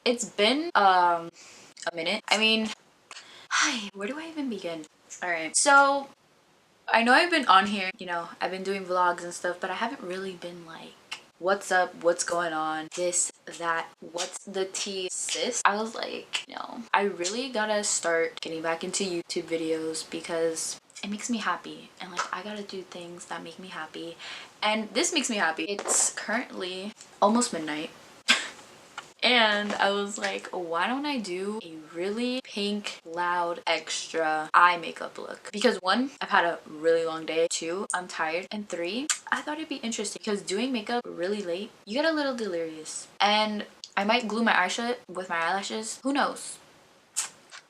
It's been a minute. I mean, hi, where do I even begin? All right, so I know I've been on here, you know, I've been doing vlogs and stuff, but I haven't really been like, what's up, what's going on, this, that, what's the tea, sis? I was like, no, I really gotta start getting back into YouTube videos because it makes me happy, and like I gotta do things that make me happy, and this makes me happy. It's currently almost midnight. And I was like, why don't I do a really pink, loud, extra eye makeup look? Because one, I've had a really long day. Two, I'm tired. And three, I thought it'd be interesting because doing makeup really late, you get a little delirious. And I might glue my eye shut with my eyelashes. Who knows?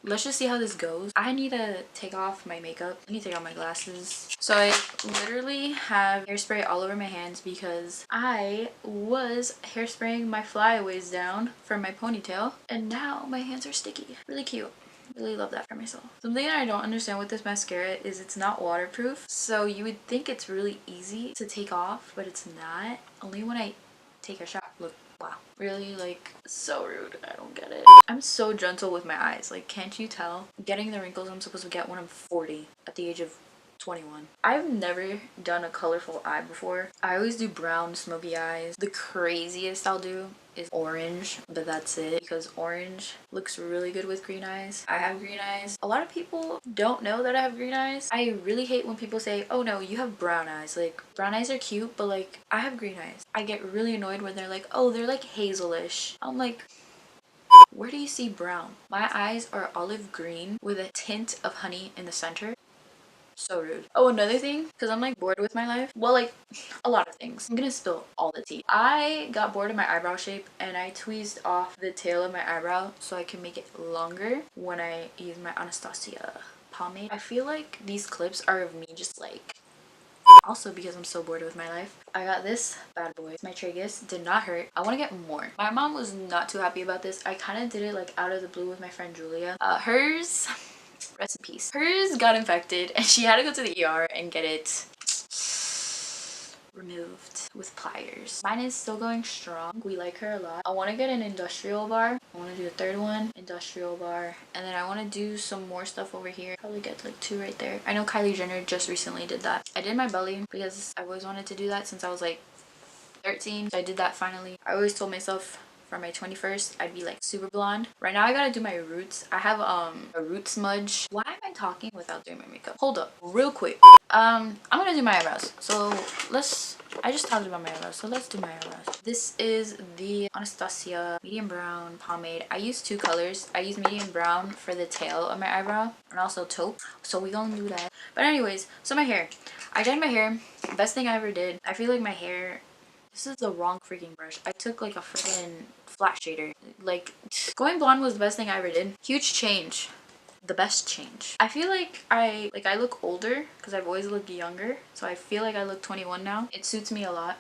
Let's just see how this goes. I need to take off my makeup. I need to take off my glasses. So I literally have hairspray all over my hands because I was hairspraying my flyaways down from my ponytail, and now my hands are sticky. Really cute. Really love that for myself. Something that I don't understand with this mascara is it's not waterproof. So you would think it's really easy to take off, but it's not. Only when I take a shot. Look. Wow, really, like, so rude. I don't get it. I'm so gentle with my eyes. Like, can't you tell? Getting the wrinkles I'm supposed to get when I'm 40 at the age of 21. I've never done a colorful eye before. I always do brown smoky eyes. The craziest I'll do is orange, but that's it because orange looks really good with green eyes. I have green eyes. A lot of people don't know that I have green eyes. I really hate when people say, oh no, you have brown eyes. Like, brown eyes are cute, but like, I have green eyes. I get really annoyed when they're like, oh, they're like hazelish. I'm like, where do you see brown? My eyes are olive green with a tint of honey in the center. So rude. Oh, another thing, because I'm like bored with my life. Well, like a lot of things. I'm gonna spill all the tea. I got bored of my eyebrow shape and I tweezed off the tail of my eyebrow so I can make it longer when I use my Anastasia pomade. I feel like these clips are of me just like, also because I'm so bored with my life. I got this bad boy. My tragus did not hurt. I want to get more. My mom was not too happy about this. I kind of did it like out of the blue with my friend Julia. Hers, rest in peace. Hers got infected and she had to go to the ER and get it removed with pliers. Mine is still going strong. We like her a lot. I want to get an industrial bar. I want to do a third one, industrial bar, and then I want to do some more stuff over here. Probably get like 2 right there. I know Kylie Jenner just recently did that. I did my belly because I always wanted to do that since I was like 13. So I did that finally. I always told myself for my 21st I'd be like super blonde. Right now I gotta do my roots. I have a root smudge. Why am I talking without doing my makeup? Hold up real quick. I'm gonna do my eyebrows. So I just talked about my eyebrows, so let's do my eyebrows. This is the Anastasia medium brown pomade. I use 2 colors. I use medium brown for the tail of my eyebrow and also taupe, so we gonna do that. But anyways, so my hair, I dyed my hair. Best thing I ever did. I feel like my hair, this is the wrong freaking brush. I took like a freaking flat shader. Like, going blonde was the best thing I ever did. Huge change. The best change. I feel like I look older because I've always looked younger. So I feel like I look 21 now. It suits me a lot.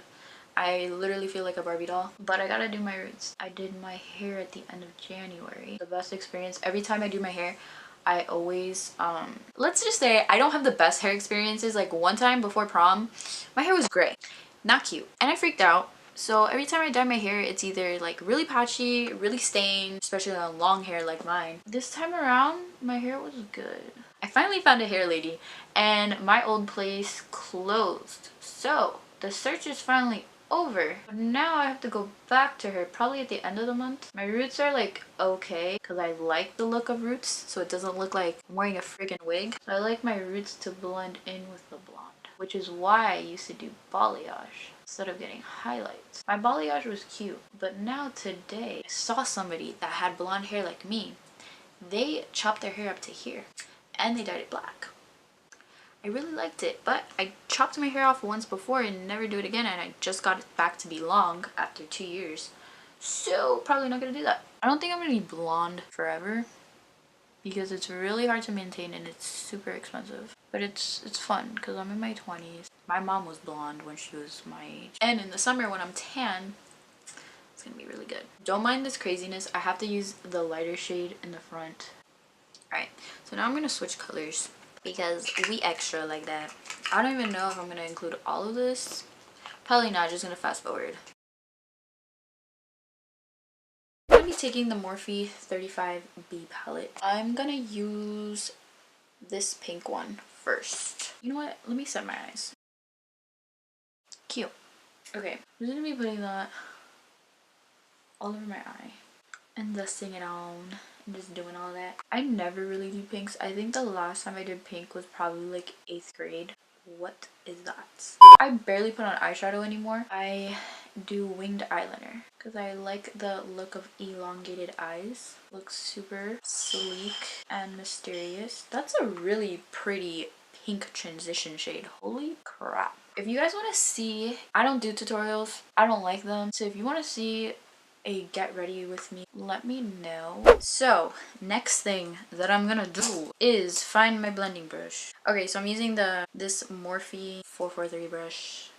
I literally feel like a Barbie doll. But I gotta do my roots. I did my hair at the end of January. The best experience. Every time I do my hair, I always, let's just say I don't have the best hair experiences. Like one time before prom, my hair was gray. Not cute. And I freaked out. So every time I dye my hair, it's either like really patchy, really stained, especially on long hair like mine. This time around, my hair was good. I finally found a hair lady and my old place closed. So the search is finally over. But now I have to go back to her probably at the end of the month. My roots are like okay because I like the look of roots so it doesn't look like I'm wearing a freaking wig. So I like my roots to blend in with the blonde, which is why I used to do balayage instead of getting highlights. My balayage was cute, but now today I saw somebody that had blonde hair like me. They chopped their hair up to here and they dyed it black. I really liked it, but I chopped my hair off once before and never do it again, and I just got it back to be long after 2 years. So probably not gonna do that. I don't think I'm gonna be blonde forever because it's really hard to maintain and it's super expensive. But it's fun because I'm in my 20s. My mom was blonde when she was my age. And in the summer when I'm tan, it's gonna be really good. Don't mind this craziness. I have to use the lighter shade in the front. Alright, so now I'm gonna switch colors because we extra like that. I don't even know if I'm gonna include all of this. Probably not, just gonna fast forward. I'm gonna be taking the Morphe 35B palette. I'm gonna use this pink one first. You know what? Let me set my eyes. Cute. Okay, I'm just gonna be putting that all over my eye and dusting it on and just doing all that. I never really do pinks. I think the last time I did pink was probably like 8th grade. What is that? I barely put on eyeshadow anymore. I do winged eyeliner because I like the look of elongated eyes. Looks super sleek and mysterious. That's a really pretty pink transition shade. Holy crap. If you guys want to see, I don't do tutorials. I don't like them. So if you want to see a get ready with me, let me know. So next thing that I'm gonna do is find my blending brush. Okay, so I'm using this Morphe 443 brush.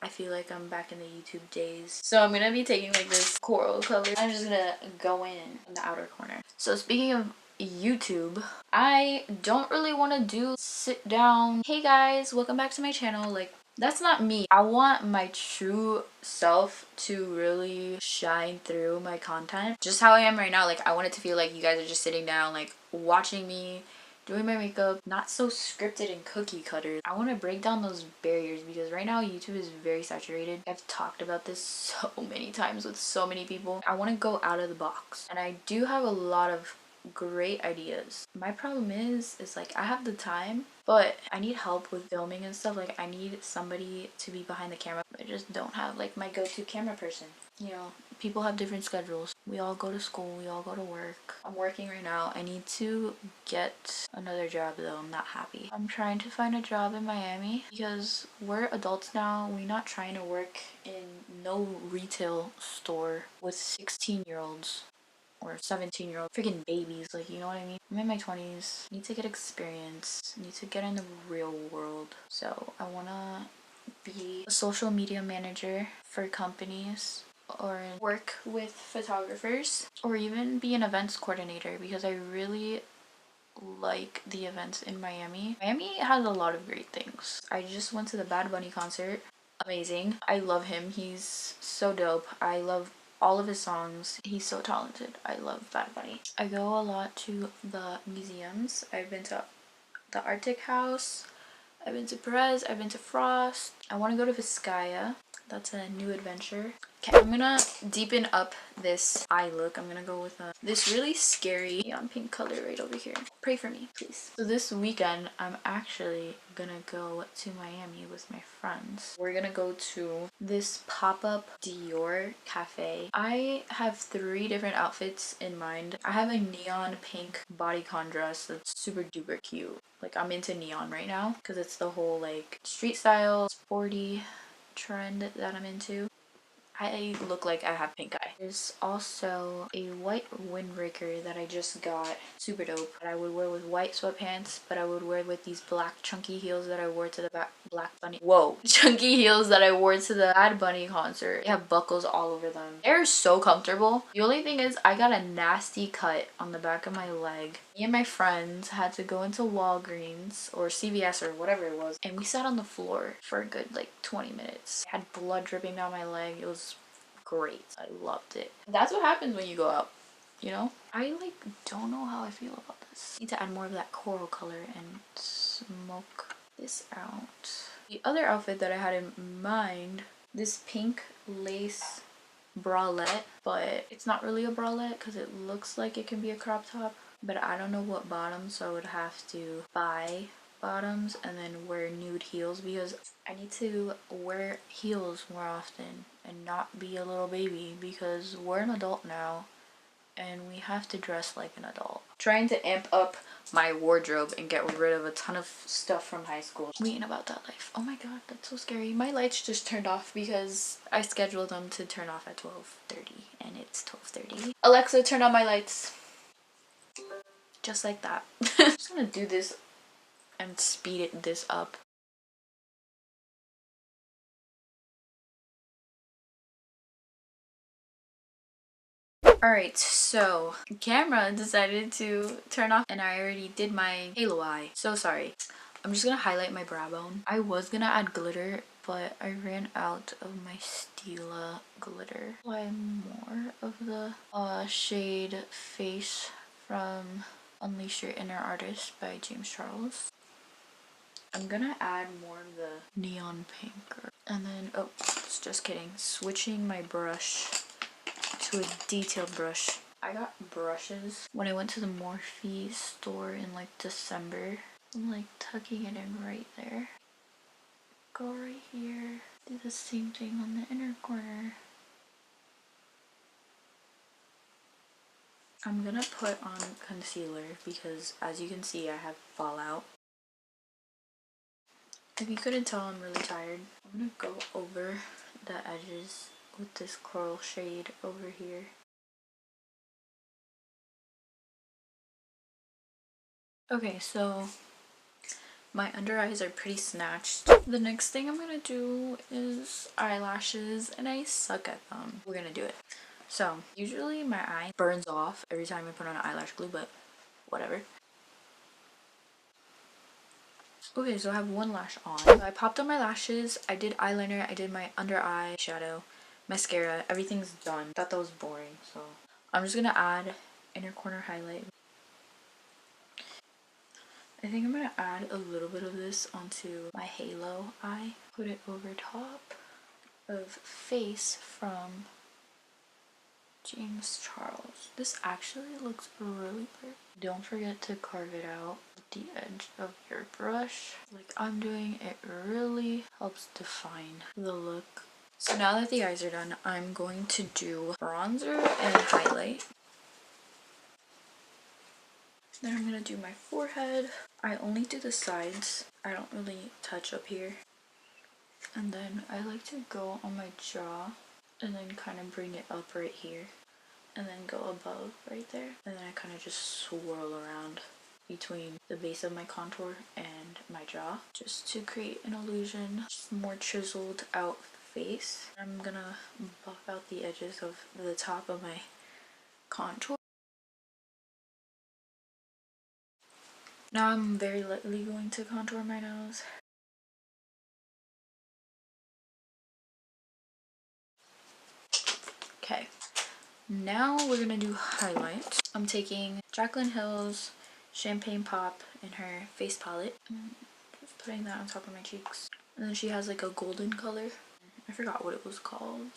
I feel like I'm back in the YouTube days. So I'm gonna be taking like this coral color. I'm just gonna go in the outer corner. So speaking of YouTube, I don't really want to do sit down, hey guys, welcome back to my channel. Like, that's not me. I want my true self to really shine through my content. Just how I am right now. Like, I want it to feel like you guys are just sitting down, like, watching me doing my makeup, not so scripted and cookie cutter. I want to break down those barriers because right now YouTube is very saturated. I've talked about this so many times with so many people. I want to go out of the box, and I do have a lot of great ideas. My problem is like I have the time, but I need help with filming and stuff. Like, I need somebody to be behind the camera. I just don't have like my go-to camera person. You know, people have different schedules. We all go to school, we all go to work. I'm working right now. I need to get another job though. I'm not happy. I'm trying to find a job in Miami because we're adults now. We're not trying to work in no retail store with 16-year-olds or 17-year-old freaking babies. Like, you know what I mean? I'm in my 20s. Need to get experience. Need to get in the real world. So I want to be a social media manager for companies, or work with photographers, or even be an events coordinator because I really like the events in Miami. Miami has a lot of great things. I just went to the Bad Bunny concert. Amazing. I love him. He's so dope. I love all of his songs. He's so talented. I love Bad Bunny. I go a lot to the museums. I've been to the Arctic House. I've been to Perez. I've been to Frost. I want to go to Vizcaya. That's a new adventure. Okay, I'm gonna deepen up this eye look. I'm gonna go with this really scary neon pink color right over here. Pray for me, please. So this weekend, I'm actually gonna go to Miami with my friends. We're gonna go to this pop-up Dior cafe. I have 3 different outfits in mind. I have a neon pink bodycon dress that's super duper cute. Like, I'm into neon right now because it's the whole like street style, sporty trend that I'm into. I look like I have pink eye. There's also a white windbreaker that I just got. Super dope. That I would wear with white sweatpants, but I would wear with these black chunky heels that I wore to the Black Bunny. Whoa. Chunky heels that I wore to the Bad Bunny concert. They have buckles all over them. They're so comfortable. The only thing is I got a nasty cut on the back of my leg. Me and my friends had to go into Walgreens or CVS or whatever it was, and we sat on the floor for a good like 20 minutes. I had blood dripping down my leg. It was great. I loved it. That's what happens when you go out, you know? I like don't know how I feel about this. Need to add more of that coral color and smoke this out. The other outfit that I had in mind, this pink lace bralette, but it's not really a bralette because it looks like it can be a crop top, but I don't know what bottom, so I would have to buy bottoms and then wear nude heels because I need to wear heels more often and not be a little baby because we're an adult now and we have to dress like an adult. Trying to amp up my wardrobe and get rid of a ton of stuff from high school. We ain't about that life. Oh my god, that's so scary. My lights just turned off because I scheduled them to turn off at 12:30 and it's 12:30. Alexa, turn on my lights. Just like that. I'm just gonna do this and speed this up. Alright, so camera decided to turn off and I already did my halo eye. So sorry. I'm just gonna highlight my brow bone. I was gonna add glitter, but I ran out of my Stila glitter. Apply more of the shade Face from Unleash Your Inner Artist by James Charles. I'm gonna add more of the neon pink. And then, oh, just kidding. Switching my brush to a detailed brush. I got brushes when I went to the Morphe store in like December. I'm like tucking it in right there. Go right here. Do the same thing on the inner corner. I'm gonna put on concealer because as you can see I have fallout. If you couldn't tell, I'm really tired. I'm gonna go over the edges with this coral shade over here. Okay, so my under eyes are pretty snatched. The next thing I'm gonna do is eyelashes, and I suck at them. We're gonna do it. So usually my eye burns off every time I put on eyelash glue, but whatever. Okay, so I have one lash on. So I popped on my lashes, I did eyeliner, I did my under eye shadow, mascara, everything's done. Thought that was boring, so I'm just gonna add inner corner highlight. I think I'm gonna add a little bit of this onto my halo eye. Put it over top of Face from James Charles. This actually looks really pretty. Don't forget to carve it out with the edge of your brush like I'm doing. It really helps define the look. So now that the eyes are done, I'm going to do bronzer and highlight. Then I'm gonna do my forehead. I only do the sides. I don't really touch up here. And then I like to go on my jaw and then kind of bring it up right here. And then go above right there. And then I kind of just swirl around between the base of my contour and my jaw. Just to create an illusion. Just more chiseled out face. I'm gonna buff out the edges of the top of my contour. Now I'm very lightly going to contour my nose. Okay, now we're gonna do highlights. I'm taking Jaclyn Hill's Champagne Pop in her face palette. Just putting that on top of my cheeks. And then she has like a golden color. I forgot what it was called.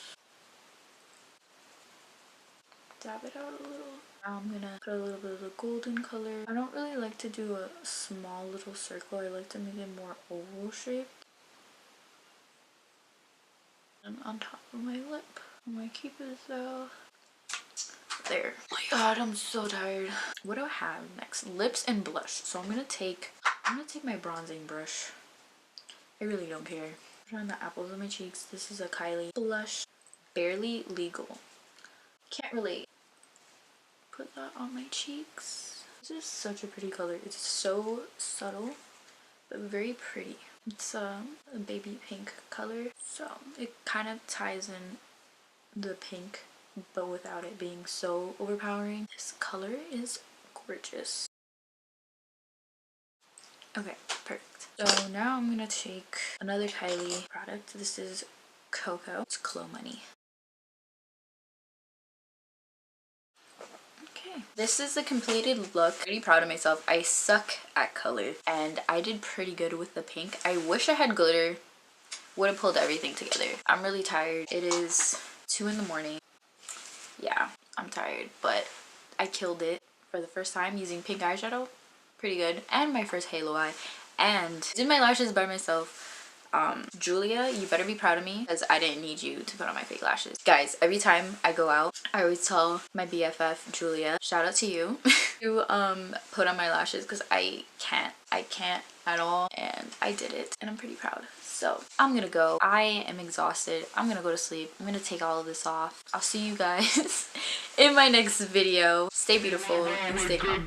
Dab it out a little. Now I'm gonna put a little bit of the golden color. I don't really like to do a small little circle. I like to make it more oval shape. And on top of my lip. I'm gonna keep it though. There. Oh my god, I'm so tired. What do I have next? Lips and blush. So I'm gonna take my bronzing brush. I really don't care. Put on the apples of my cheeks. This is a Kylie blush. Barely Legal. Can't relate. Put that on my cheeks. This is such a pretty color. It's so subtle, but very pretty. It's a baby pink color, so it kind of ties in the pink, but without it being so overpowering. This color is gorgeous. Okay, perfect. So now I'm gonna take another Kylie product. This is Cocoa. It's Clo Money. Okay, this is the completed look. I'm pretty proud of myself. I suck at color and I did pretty good with the pink. I wish I had glitter. Would have pulled everything together. I'm really tired. It is 2 in the morning. Yeah, I'm tired, but I killed it for the first time using pink eyeshadow. Pretty good. And my first halo eye. And did my lashes by myself. Julia, you better be proud of me because I didn't need you to put on my fake lashes. Guys, every time I go out, I always tell my BFF, Julia, shout out to you, to put on my lashes because I can't at all, and I did it and I'm pretty proud. So I'm gonna go. I am exhausted. I'm gonna go to sleep. I'm gonna take all of this off. I'll see you guys in my next video. Stay beautiful and stay calm.